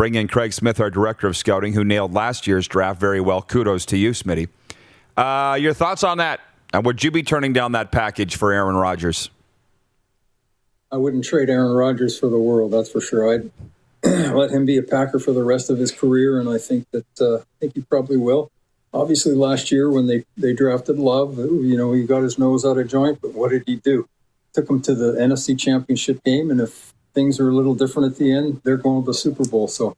bring in Craig Smith, our director of scouting, who nailed last year's draft very well. Kudos to you, Smitty. Your thoughts on that? And would you be turning down that package for Aaron Rodgers? I wouldn't trade Aaron Rodgers for the world, that's for sure. I'd let him be a Packer for the rest of his career, and I think he probably will. Obviously, last year when they drafted Love, he got his nose out of joint, but what did he do? Took him to the NFC Championship game, and if things are a little different at the end, they're going to the Super Bowl. So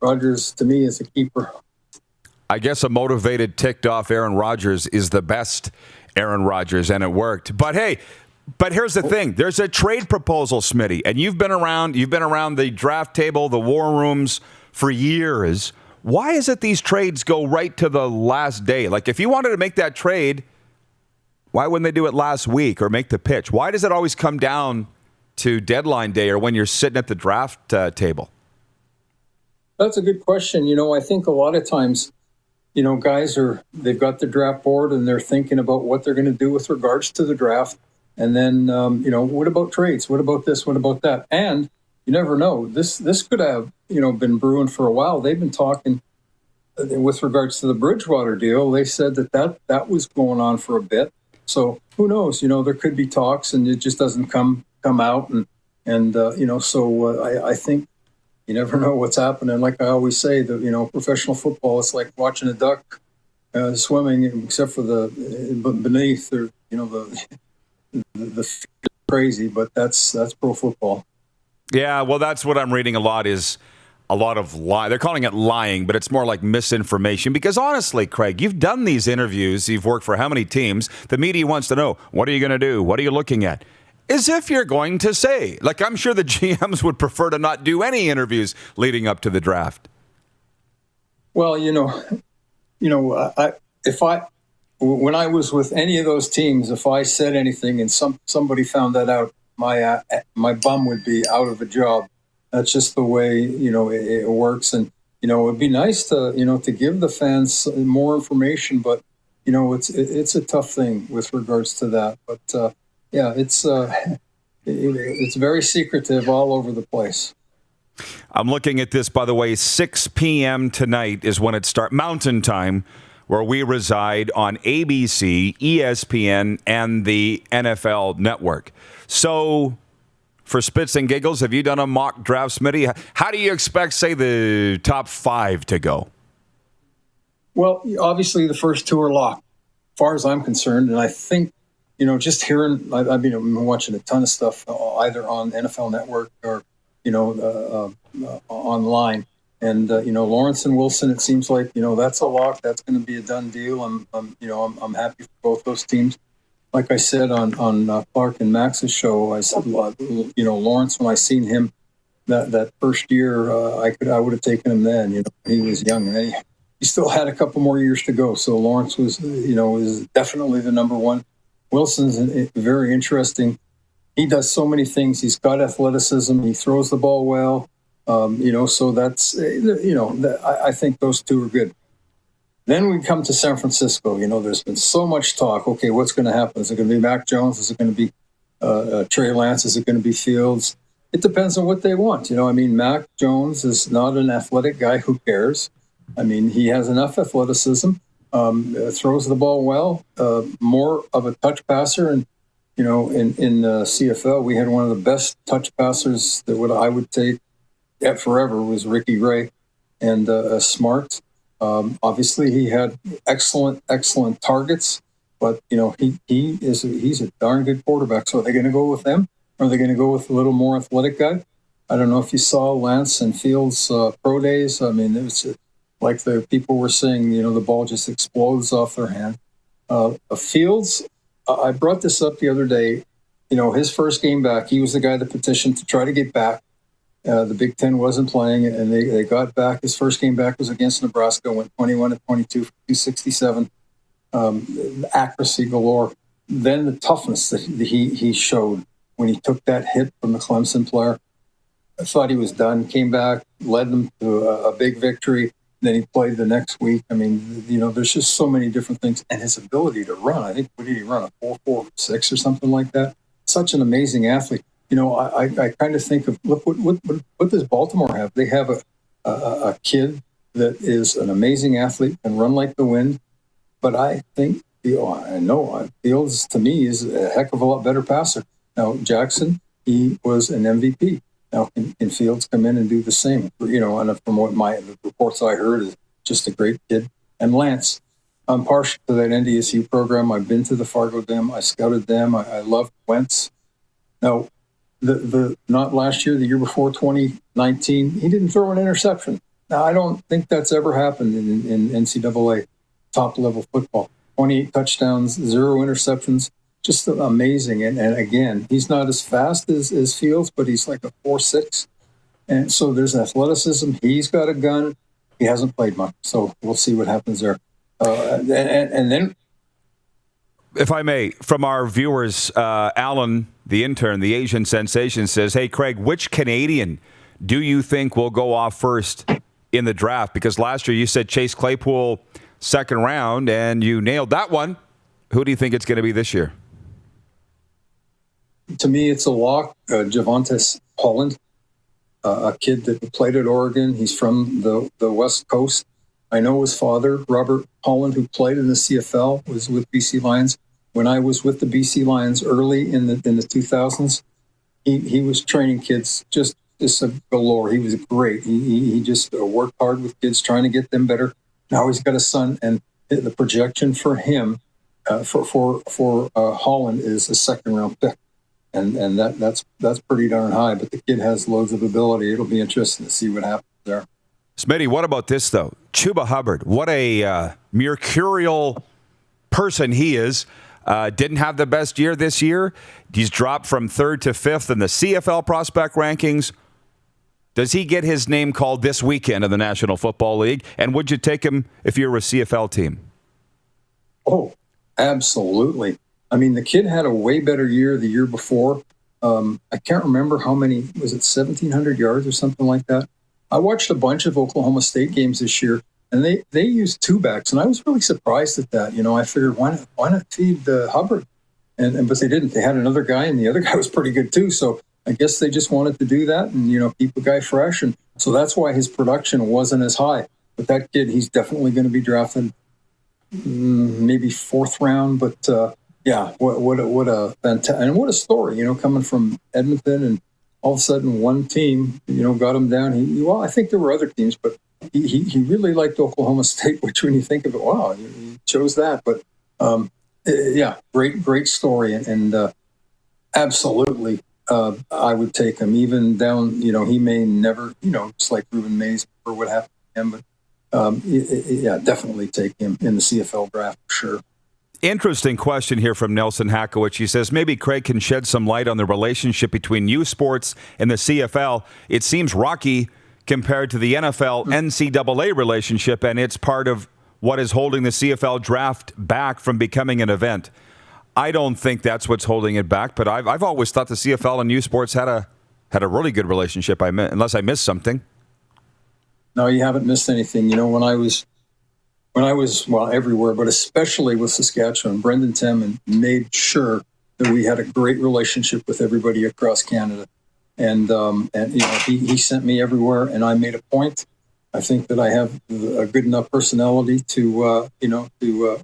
Rodgers, to me, is a keeper. I guess a motivated, ticked-off Aaron Rodgers is the best Aaron Rodgers, and it worked. But hey, here's the thing. There's a trade proposal, Smitty, and you've been around the draft table, the war rooms for years. Why is it these trades go right to the last day? Like, if you wanted to make that trade, why wouldn't they do it last week or make the pitch? Why does it always come down to deadline day or when you're sitting at the draft table? That's a good question. I think a lot of times, guys they've got the draft board and they're thinking about what they're going to do with regards to the draft. And then, what about trades? What about this? What about that? And you never know. This could have, been brewing for a while. They've been talking with regards to the Bridgewater deal. They said that was going on for a bit. So who knows? There could be talks and it just doesn't come out. I think you never know what's happening. Like I always say, professional football, it's like watching a duck swimming, except for beneath, the crazy, but that's pro football. Yeah, well, that's what I'm reading a lot is a lot of lie. They're calling it lying, but it's more like misinformation. Because honestly, Craig, you've done these interviews. You've worked for how many teams? The media wants to know, what are you going to do? What are you looking at? As if you're going to say. Like, I'm sure the GMs would prefer to not do any interviews leading up to the draft. Well, when I was with any of those teams, if I said anything and somebody found that out, my bum would be out of a job. That's just the way it works. And it'd be nice to to give the fans more information, but it's a tough thing with regards to that. But it's very secretive all over the place. I'm looking at this, by the way. 6 p.m. tonight is when it starts, Mountain Time, where we reside on ABC, ESPN, and the NFL Network. So, for spits and giggles, have you done a mock draft, Smitty? How do you expect, say, the top 5 to go? Well, obviously the first 2 are locked, as far as I'm concerned. And I think, just hearing, I've been watching a ton of stuff, either on NFL Network or, online. And, Lawrence and Wilson, it seems like, that's a lock. That's going to be a done deal. I'm happy for both those teams. Like I said on Clark and Max's show, I said, Lawrence, when I seen him that first year, I would have taken him then. He was young and he still had a couple more years to go. So Lawrence was definitely the number one. Wilson's very interesting. He does so many things. He's got athleticism. He throws the ball well. So that's, I think those 2 are good. Then we come to San Francisco. There's been so much talk. Okay, what's going to happen? Is it going to be Mac Jones? Is it going to be Trey Lance? Is it going to be Fields? It depends on what they want. Mac Jones is not an athletic guy. Who cares? He has enough athleticism, throws the ball well, more of a touch passer. And, in CFL, we had one of the best touch passers that I would take forever was Ricky Ray, and smart. Obviously, he had excellent targets, but he's a darn good quarterback. So are they going to go with them? Or are they going to go with a little more athletic guy? I don't know if you saw Lance and Fields pro days. It was like the people were saying, the ball just explodes off their hand. Fields, I brought this up the other day. His first game back, he was the guy that petitioned to try to get back. The Big Ten wasn't playing, and they got back. His first game back was against Nebraska, went 21-22 for 267, accuracy galore. Then the toughness that he showed when he took that hit from the Clemson player. I thought he was done, came back, led them to a big victory. Then he played the next week. There's just so many different things. And his ability to run, I think, what did he run, a 4.46 or something like that? Such an amazing athlete. I kind of think of, look, what does Baltimore have? They have a kid that is an amazing athlete and run like the wind. But I think Fields to me is a heck of a lot better passer. Now Jackson, he was an MVP. Now can Fields come in and do the same? And from what the reports I heard, is just a great kid. And Lance, I'm partial to that NDSU program. I've been to the Fargo Dam. I scouted them. I love Wentz. Now, the not last year, the year before, 2019, he didn't throw an interception. Now, I don't think that's ever happened in NCAA top-level football. 28 touchdowns, 0 interceptions, just amazing. And again, he's not as fast as Fields, but he's like a 4.6. And so there's athleticism. He's got a gun. He hasn't played much, so we'll see what happens there. And then, if I may, from our viewers, Alan, the intern, the Asian sensation, says, "Hey, Craig, which Canadian do you think will go off first in the draft? Because last year you said Chase Claypool second round, and you nailed that one. Who do you think it's going to be this year?" To me, it's a lock. Javonte Holland, a kid that played at Oregon. He's from the West Coast. I know his father, Robert Holland, who played in the CFL, was with BC Lions. When I was with the BC Lions early in the 2000s, he was training kids just a galore. He was great. He just worked hard with kids, trying to get them better. Now he's got a son, and the projection for him, for Holland, is a second round pick, and that's pretty darn high. But the kid has loads of ability. It'll be interesting to see what happens there. Smitty, what about this, though? Chuba Hubbard, what a mercurial person he is. Didn't have the best year this year. He's dropped from 3rd to 5th in the CFL prospect rankings. Does he get his name called this weekend in the National Football League? And would you take him if you were a CFL team? Oh, absolutely. I mean, the kid had a way better year the year before. I can't remember how many, was it 1,700 yards or something like that? I watched a bunch of Oklahoma State games this year, and they used 2 backs, and I was really surprised at that. I figured, why not feed Hubbard? But they didn't. They had another guy, and the other guy was pretty good too. So I guess they just wanted to do that and, keep the guy fresh. And so that's why his production wasn't as high. But that kid, he's definitely going to be drafted maybe 4th round. But yeah, what a fantastic, and what a story, coming from Edmonton, and all of a sudden one team, got him down. I think there were other teams, but he really liked Oklahoma State, which when you think of it, wow, he chose that. But yeah, great story. And absolutely, I would take him even down, he may never, just like Ruben Mays or what happened to him, but yeah, definitely take him in the CFL draft for sure. Interesting question here from Nelson Hackowicz. He says, maybe Craig can shed some light on the relationship between U Sports and the CFL. It seems rocky compared to the NFL NCAA relationship, and it's part of what is holding the CFL draft back from becoming an event. I don't think that's what's holding it back, but I've always thought the CFL and U Sports had a really good relationship, unless I missed something. No, you haven't missed anything. When I was everywhere, but especially with Saskatchewan, Brendan Temin made sure that we had a great relationship with everybody across Canada. And he sent me everywhere, and I made a point. I think that I have a good enough personality to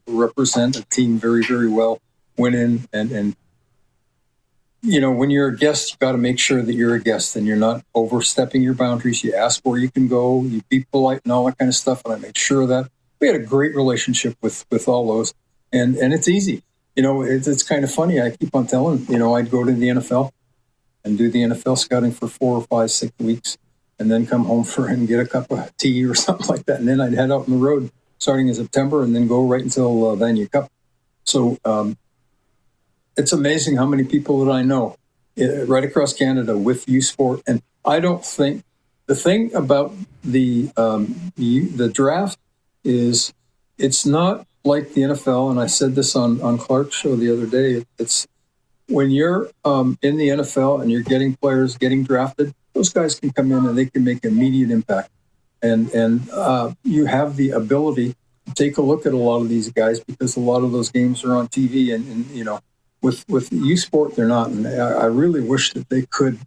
represent a team very, very well. Went in and when you're a guest, you got to make sure that you're a guest and you're not overstepping your boundaries. You ask where you can go, you be polite and all that kind of stuff. And I made sure of that. We had a great relationship with all those, and it's easy. It's kind of funny. I keep on telling, I'd go to the NFL and do the NFL scouting for 4 or 5, 6 weeks, and then come home and get a cup of tea or something like that. And then I'd head out on the road starting in September and then go right until Vanier Cup. So it's amazing how many people that I know right across Canada with U Sport. And I don't think the thing about the draft is it's not like the NFL, and I said this on Clark's show the other day. It's when you're in the NFL and you're getting players getting drafted, those guys can come in and they can make immediate impact. And you have the ability to take a look at a lot of these guys because a lot of those games are on TV, and with U Sport they're not. And I really wish that they could.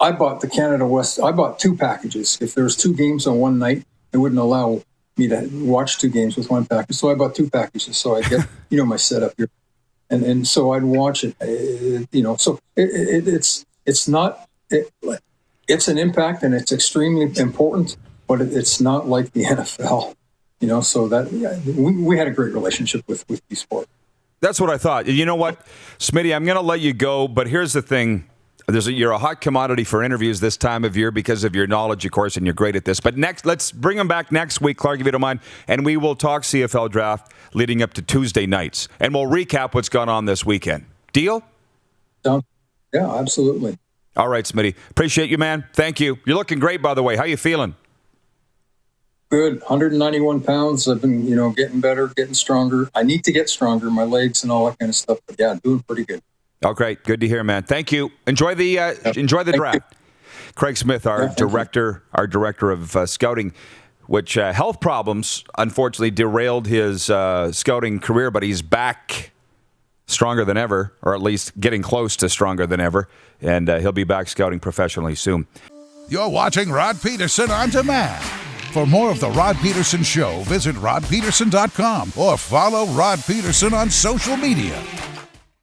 I bought the Canada West. I bought 2 packages. If there was 2 games on one night, they wouldn't allow me to watch 2 games with one package. So I bought 2 packages. So I get, my setup here. And so I'd watch it, so it's not, it's an impact and it's extremely important, but it's not like the NFL, so that we had a great relationship with U Sport. That's what I thought. You know what, Smitty, I'm going to let you go, but here's the thing. You're a hot commodity for interviews this time of year because of your knowledge, of course, and you're great at this. But let's bring them back next week, Clark, if you don't mind, and we will talk CFL draft leading up to Tuesday nights, and we'll recap what's gone on this weekend. Deal? Yeah, absolutely. All right, Smitty. Appreciate you, man. Thank you. You're looking great, by the way. How you feeling? Good. 191 pounds. I've been, getting better, getting stronger. I need to get stronger, my legs and all that kind of stuff. But yeah, doing pretty good. Oh, great. Good to hear, man. Thank you. Enjoy the draft. You. Craig Smith, our director of scouting, which health problems unfortunately derailed his scouting career, but he's back stronger than ever, or at least getting close to stronger than ever, and he'll be back scouting professionally soon. You're watching Rod Pedersen On Demand. For more of the Rod Pedersen Show, visit rodpedersen.com or follow Rod Pedersen on social media.